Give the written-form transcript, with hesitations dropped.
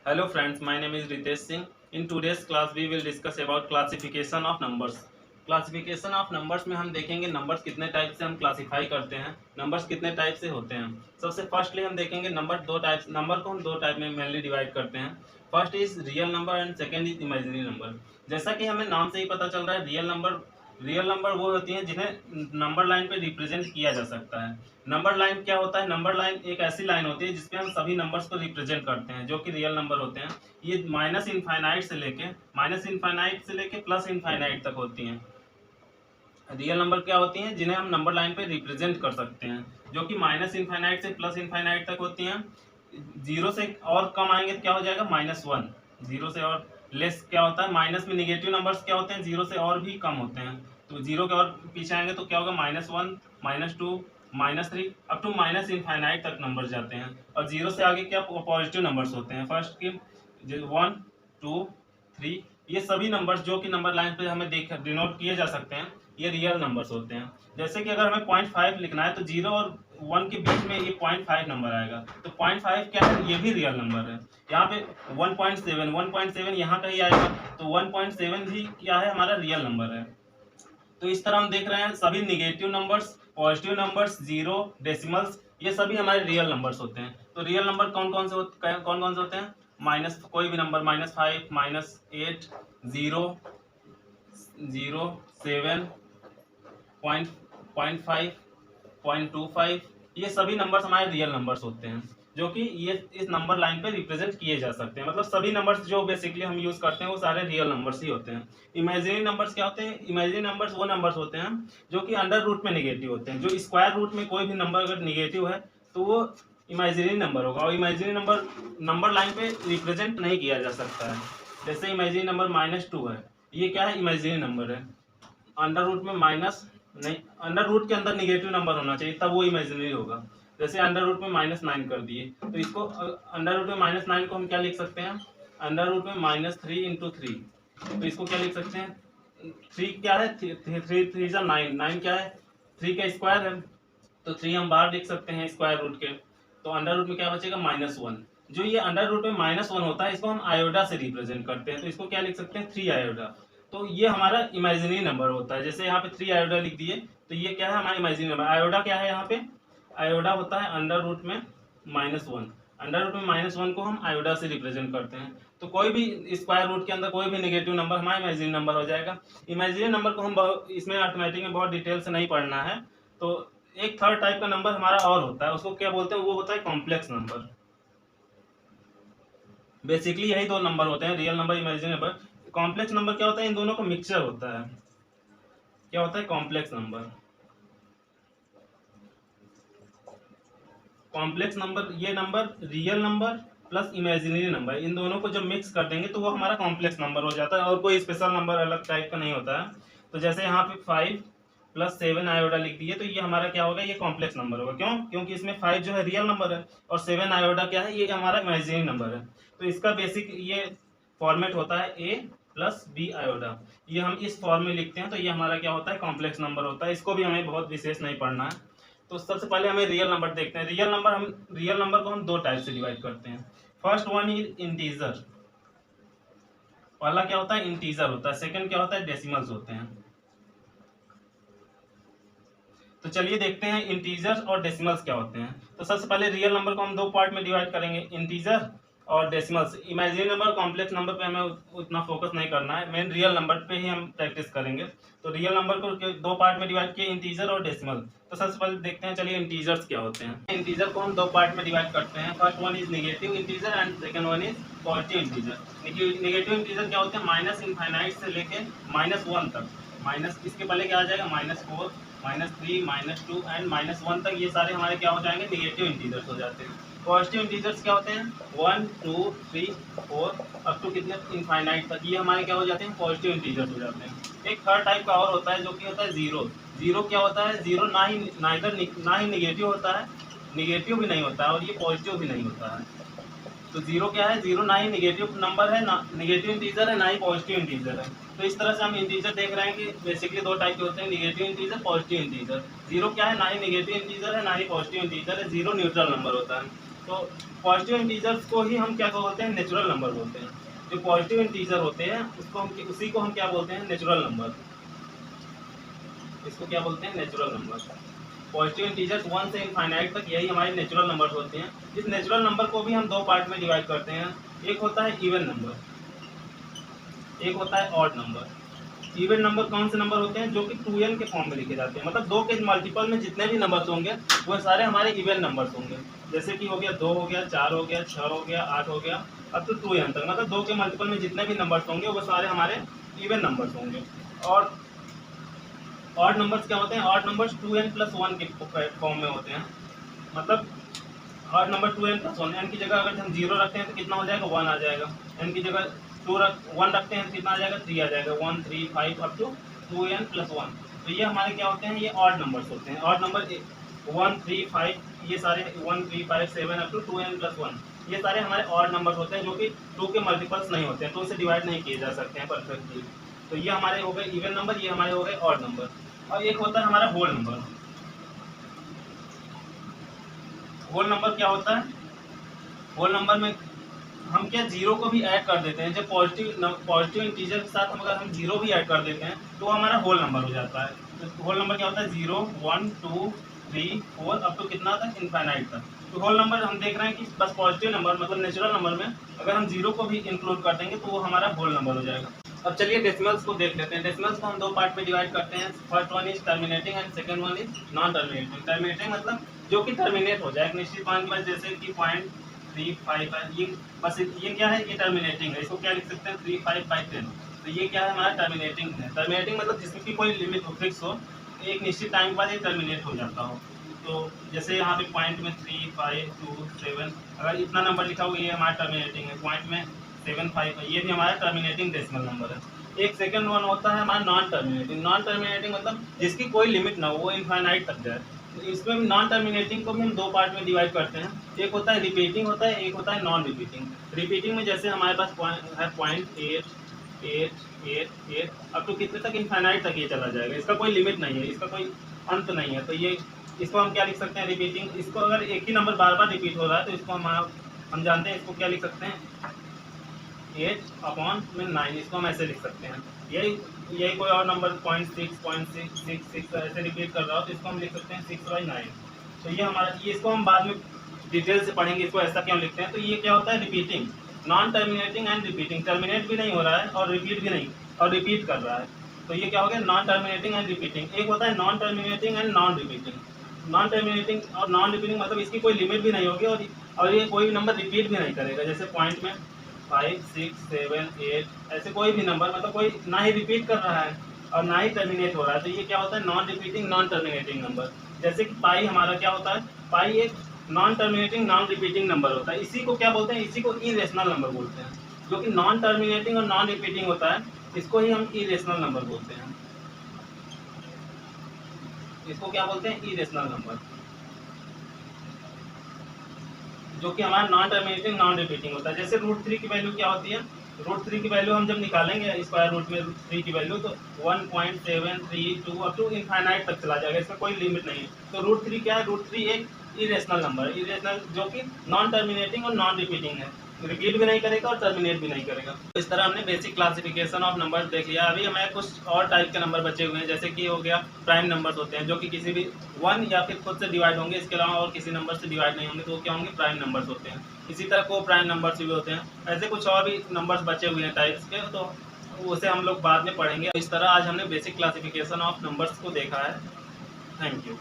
Hello friends, my name is Ritesh Singh. In today's class we will discuss about classification of numbers. Classification of numbers में हम देखेंगे numbers कितने type से हम classify करते हैं, नंबर्स कितने टाइप से होते हैं। सबसे फर्स्टली हम देखेंगे नंबर को हम दो टाइप में मेनली डिवाइड करते हैं। First is real number and second is imaginary number. जैसा कि हमें नाम से ही पता चल रहा है, रियल नंबर वो होती हैं जिन्हें नंबर लाइन पे रिप्रेजेंट किया जा सकता है। नंबर लाइन क्या होता है? नंबर लाइन एक ऐसी लाइन होती है जिसपे हम सभी नंबर्स को रिप्रेजेंट करते हैं, जो कि रियल नंबर होते हैं। ये माइनस इनफाइनाइट से लेके प्लस इनफाइनाइट तक होती हैं। रियल नंबर क्या होती हैं? जिन्हें हम नंबर लाइन पे रिप्रेजेंट कर सकते हैं, जो कि माइनस इनफाइनाइट से प्लस इनफाइनाइट तक होती हैं। जीरो से और कम आएंगे तो क्या हो जाएगा? -1। जीरो से और लेस क्या होता है? माइनस में निगेटिव नंबर्स क्या होते हैं? जीरो से और भी कम होते हैं। तो जीरो के और पीछे आएंगे तो क्या होगा? -1, -2, -3 अप टू माइनस इनफाइनाइट तक नंबर जाते हैं। और जीरो से आगे क्या पॉजिटिव नंबर्स होते हैं। फर्स्ट के 1, 2, 3 ये सभी नंबर्स जो कि नंबर लाइन पे हमें डिनोट किए जा सकते हैं, ये रियल नंबर्स होते हैं। जैसे कि अगर हमें 0.5 लिखना है तो 0 और 1 के बीच में ये 0.5 नंबर आएगा, तो 0.5 क्या है? ये भी रियल नंबर है। यहाँ पे 1.7 यहाँ का ही आएगा, तो 1.7 भी क्या है? हमारा रियल नंबर है। तो इस तरह हम देख रहे हैं सभी negative numbers, positive numbers, zero, decimals, ये सभी हमारे रियल नंबर्स होते हैं। तो रियल नंबर कौन कौन से होते हैं? माइनस कोई भी नंबर, -5, -8, 0, 7, 0.5, 0.25 ये सभी नंबर्स हमारे रियल नंबर्स होते हैं, जो कि ये इस नंबर लाइन पे रिप्रेजेंट किए जा सकते हैं। मतलब सभी नंबर्स जो बेसिकली हम यूज करते हैं वो सारे रियल नंबर्स ही होते हैं। इमेजिनरी नंबर्स क्या होते हैं? इमेजिनरी नंबर्स वो नंबर्स होते हैं जो कि अंडर रूट में निगेटिव होते हैं। जो स्क्वायर रूट में कोई भी नंबर अगर निगेटिव है तो वो इमेजिनरी नंबर होगा, और इमेजिनरी नंबर लाइन पे रिप्रेजेंट नहीं किया जा सकता है। जैसे इमेजिनरी नंबर -2 है, ये क्या है? इमेजिनरी नंबर है। अंडर रूट में माइनस नहीं, अंडर रूट के अंदर निगेटिव नंबर होना चाहिए तब वो इमेजिनरी होगा। जैसे अंडर रूट में -9 कर दिए, तो इसको अंडर रूट में -9 को हम क्या लिख सकते हैं? अंडर रूट में -3 × 3, तो इसको क्या लिख सकते हैं? 3 क्या है? 3 जा 9, 9 क्या है? 3 का स्क्वायर है, तो 3 हम बाहर लिख सकते हैं स्क्वायर रूट के। तो अंडर रूट में क्या बचेगा? -1। जो ये अंडर रूट में -1 होता है, इसको हम आयोडा से रिप्रेजेंट करते हैं, तो इसको क्या लिख सकते हैं? 3 आयोडा। तो ये हमारा इमेजिनरी नंबर होता है। जैसे यहाँ पे 3 आयोडा लिख दिए, तो ये क्या है? हमारा इमेजिनरी नंबर। आयोडा क्या है? यहाँ पे आयोडा होता है अंडर रूट में -1। अंडर रूट में -1 को हम आयोडा से रिप्रेजेंट करते हैं। तो कोई भी स्क्वायर रूट के अंदर कोई भी नेगेटिव नंबर हमारा इमेजिनरी नंबर हो जाएगा। इमेजिनरी नंबर को हम इसमें अर्थमेटिक में बहुत डिटेल से नहीं पढ़ना है। तो एक थर्ड टाइप का नंबर हमारा और होता है, उसको क्या बोलते हैं? वो होता है कॉम्प्लेक्स नंबर। बेसिकली यही दो नंबर होते हैं, real number, imaginary number. Complex number क्या होता है? इन दोनों का मिक्सचर होता है। क्या होता है? Complex number. कॉम्प्लेक्स नंबर ये number real number plus imaginary number, इन दोनों को जब मिक्स कर देंगे तो वो हमारा कॉम्प्लेक्स नंबर हो जाता है, और कोई स्पेशल नंबर अलग टाइप का नहीं होता है। तो जैसे यहाँ पे 5 + 7 आयोडा लिख दिए, तो ये हमारा क्या होगा? ये कॉम्प्लेक्स नंबर होगा। क्यों? क्योंकि इसमें 5 जो है रियल नंबर है, और 7 आयोडा क्या है? ये हमारा इमेजिनरी नंबर है। तो इसका बेसिक ये फॉर्मेट होता है A + B आयोडा। ये हम इस फॉर्म में लिखते हैं, तो ये हमारा क्या होता है? कॉम्प्लेक्स नंबर होता है। इसको भी हमें बहुत विशेष नहीं पढ़ना है। तो सबसे पहले हमें रियल नंबर देखते हैं। रियल नंबर को हम दो टाइप से डिवाइड करते हैं। First one is integer. पहला क्या होता है? इंटीजर होता है। सेकंड क्या होता है? डेसिमल्स होते हैं। तो चलिए देखते हैं इंटीजर्स और डेसिमल्स क्या होते हैं। तो सबसे पहले रियल नंबर को हम दो पार्ट में डिवाइड करेंगे, इंटीजर और decimals. Imaginary number, complex number पे हमें उतना फोकस नहीं करना है, मेन रियल नंबर पे ही हम प्रैक्टिस करेंगे। तो रियल नंबर को दो पार्ट में डिवाइड किए, इंटीजर और डेसिमल। तो सबसे पहले देखते हैं, चलिए इंटीजर्स क्या होते हैं। इंटीजर को हम दो पार्ट में डिवाइड करते हैं। First one is negative integer and second one is positive integer. Negative integer क्या होते हैं? माइनस इनफाइनाइट से लेके -1 तक। माइनस इसके पहले क्या आ जाएगा? -4, -3, -2 एंड -1 तक, ये सारे हमारे क्या हो जाएंगे? नेगेटिव इंटीजर्स हो जाते हैं। पॉजिटिव इंटीजर्स क्या होते हैं? 1, 2, 3, 4 अप टू कितने? इनफाइनाइट तक, ये हमारे क्या हो जाते हैं? पॉजिटिव इंटीजर्स हो जाते हैं। एक थर्ड टाइप का और होता है, जो कि होता है जीरो। जीरो क्या होता है? जीरो ना ही निगेटिव होता है, निगेटिव भी नहीं होता है, और ये पॉजिटिव भी नहीं होता है। तो जीरो क्या है? जीरो ना ही निगेटिव नंबर है, ना निगेटिव इंटीजर है, ना ही पॉजिटिव इंटीजर है। तो इस तरह से हम इंटीजर देख रहे हैं कि बेसिकली दो टाइप के होते हैं, negative integer, positive integer. Zero क्या है? ना ही निगेटिव इंटीजर है, ना ही पॉजिटिव इंटीजर है, जीरो न्यूट्रल नंबर होता है। तो पॉजिटिव इंटीजर्स को ही हम क्या बोलते हैं, नेचुरल नंबर बोलते हैं। जो पॉजिटिव इंटीजर होते हैं उसको हम उसी को हम क्या बोलते हैं, नेचुरल नंबर। इसको क्या बोलते हैं, नेचुरल नंबर। पॉजिटिव इंटीजर्स 1 से इनफाइनाइट तक यही हमारे नेचुरल नंबर होते हैं। इस नेचुरल नंबर को भी हम दो पार्ट में डिवाइड करते हैं। एक होता है इवन नंबर, एक होता है ऑड नंबर। इवन नंबर कौन से नंबर होते हैं, जो कि 2n के फॉर्म में लिखे जाते हैं, मतलब 2 के मल्टीपल में जितने भी नंबर्स होंगे वो सारे हमारे इवन नंबर्स होंगे। जैसे कि हो गया 2 हो गया, 4 हो गया, 6 हो गया, 8 हो गया, अब तो 2n तक, मतलब 2 के मल्टीपल में जितने भी नंबर्स होंगे वो सारे हमारे इवन नंबर्स होंगे। और ऑड नंबर्स क्या होते हैं, ऑड नंबर्स 2n + 1 के फॉर्म में होते हैं। मतलब ऑड नंबर 2n + 1, n की जगह अगर हम 0 रखते हैं तो कितना हो जाएगा, 1 आ जाएगा। n की जगह 1 रखते हैं तो कितना आ जाएगा, 3 आ जाएगा। 1 3 5 अप टू 2n + 1। तो ये हमारे क्या होते हैं, ये ऑड नंबर्स होते हैं। ऑड नंबर 1 3 5, ये सारे 1 3 5 7 अप टू 2n + 1, ये सारे हमारे ऑड नंबर्स होते हैं, जो कि 2 के मल्टीपल्स नहीं होते हैं, 2 से डिवाइड नहीं किए जा सकते हैं परफेक्टली। तो ये हमारे हो गए इवन नंबर, ये हमारे हो गए ऑड नंबर। और एक होता है हमारा होल नंबर। होल नंबर क्या होता है, होल नंबर में हम क्या 0 को भी ऐड कर देते हैं। जब पॉजिटिव इंटीजर के साथ हम अगर हम 0 भी ऐड कर देते हैं तो हमारा होल नंबर हो जाता है। तो होल नंबर क्या होता है, 0 1 2 3 4 अप टू कितना तक, इनफाइनाइट तक। तो होल नंबर हम देख रहे हैं कि बस पॉजिटिव नंबर मतलब नेचुरल नंबर में अगर हम 0 को भी इंक्लूड कर देंगे तो वो हमारा होल नंबर हो जाएगा। अब चलिए डेसिमल्स को देख लेते हैं। डेसिमल्स को हम दो पार्ट में डिवाइड करते हैं। First one is terminating and second one is non terminating. Terminating मतलब जो कि टर्मिनेट हो जाए एक निश्चित मान के बाद, जैसे कि 0.35 है, ये बस ये क्या है, ये टर्मिनेटिंग है। इसको क्या लिख सकते हैं, 3 5 5 10। तो ये क्या है, हमारा टर्मिनेटिंग है। टर्मिनेटिंग मतलब जिसमें की कोई लिमिट हो, फिक्स हो, एक निश्चित टाइम के बाद ये टर्मिनेट हो जाता हो। तो जैसे यहाँ पे पॉइंट में 3 5 2 7, अगर इतना नंबर लिखा हो ये हमारा टर्मिनेटिंग है। पॉइंट में 7 5 है, ये भी हमारा टर्मिनेटिंग डेसिमल नंबर है। एक सेकंड वन होता है हमारा नॉन टर्मिनेटिंग। नॉन टर्मिनेटिंग मतलब जिसकी कोई लिमिट ना हो, वो इनफाइनाइट तक जाए। तो इसमें नॉन टर्मिनेटिंग को भी हम दो पार्ट में डिवाइड करते हैं। एक होता है रिपीटिंग होता है, एक होता है नॉन रिपीटिंग। रिपीटिंग में जैसे हमारे पास है 0.8 अब तो कितने तक, इनफाइनाइट तक ये चला जाएगा। इसका कोई लिमिट नहीं है, इसका कोई अंत नहीं है। तो ये इसको हम क्या लिख सकते हैं, रिपीटिंग। इसको अगर एक ही नंबर बार बार रिपीट हो रहा है तो इसको हम जानते हैं, इसको क्या लिख सकते हैं, 8/9। इसको हम ऐसे लिख सकते हैं। यही कोई और नंबर 0.6 ऐसे रिपीट कर रहा हो तो इसको हम लिख सकते हैं 6/9। तो ये हमारा, ये इसको हम बाद में डिटेल से पढ़ेंगे, इसको ऐसा क्यों लिखते हैं। तो ये क्या होता है, repeating. Non terminating and repeating, terminate भी नहीं हो रहा है और रिपीट भी नहीं, और रिपीट कर रहा है। तो ये क्या हो गया, नॉन टर्मिनेटिंग एंड रिपीटिंग। एक होता है non terminating and non repeating. Non terminating और नॉन रिपीटिंग मतलब इसकी कोई लिमिट भी नहीं होगी और ये कोई भी नंबर रिपीट भी नहीं करेगा। जैसे पॉइंट में 5 6 7 8 ऐसे कोई भी नंबर, मतलब कोई ना ही रिपीट कर रहा है और ना ही टर्मिनेट हो रहा है। तो ये क्या होता है, non repeating non terminating number. जैसे कि पाई हमारा क्या होता है, पाई एक non terminating non repeating number होता है। इसी को क्या बोलते हैं, इसी को इरेशनल नंबर बोलते हैं। जो कि नॉन टर्मिनेटिंग और नॉन रिपीटिंग होता है, इसको ही हम इरेशनल नंबर बोलते हैं। इसको क्या बोलते हैं, इरेशनल नंबर, जो कि हमारा नॉन टर्मिनेटिंग नॉन रिपीटिंग होता है। जैसे √3 की वैल्यू क्या होती है, √3 की वैल्यू हम जब निकालेंगे स्क्वायर रूट में √3 की वैल्यू, तो 1.732 अप टू इनफाइनाइट तक चला जाएगा। इसका कोई लिमिट नहीं है। तो √3 क्या है, √3 एक इरेशनल नंबर है, इरेशनल जो कि नॉन टर्मिनेटिंग और नॉन रिपीटिंग है, रिपीट भी नहीं करेगा और टर्मिनेट भी नहीं करेगा। इस तरह हमने बेसिक क्लासिफिकेशन ऑफ नंबर देख लिया। अभी हमें कुछ और टाइप के नंबर बचे हुए हैं, जैसे कि हो गया प्राइम नंबर्स होते हैं, जो कि किसी भी 1 या फिर खुद से डिवाइड होंगे, इसके अलावा और किसी नंबर से डिवाइड नहीं होंगे, तो वो क्या होंगे, प्राइम नंबर्स होते हैं। इसी तरह को प्राइम नंबर्स भी होते हैं। ऐसे कुछ और भी नंबर्स बचे हुए हैं टाइप्स के, तो उसे हम लोग बाद में पढ़ेंगे। इस तरह आज हमने बेसिक क्लासिफिकेशन ऑफ नंबर्स को देखा है। Thank you.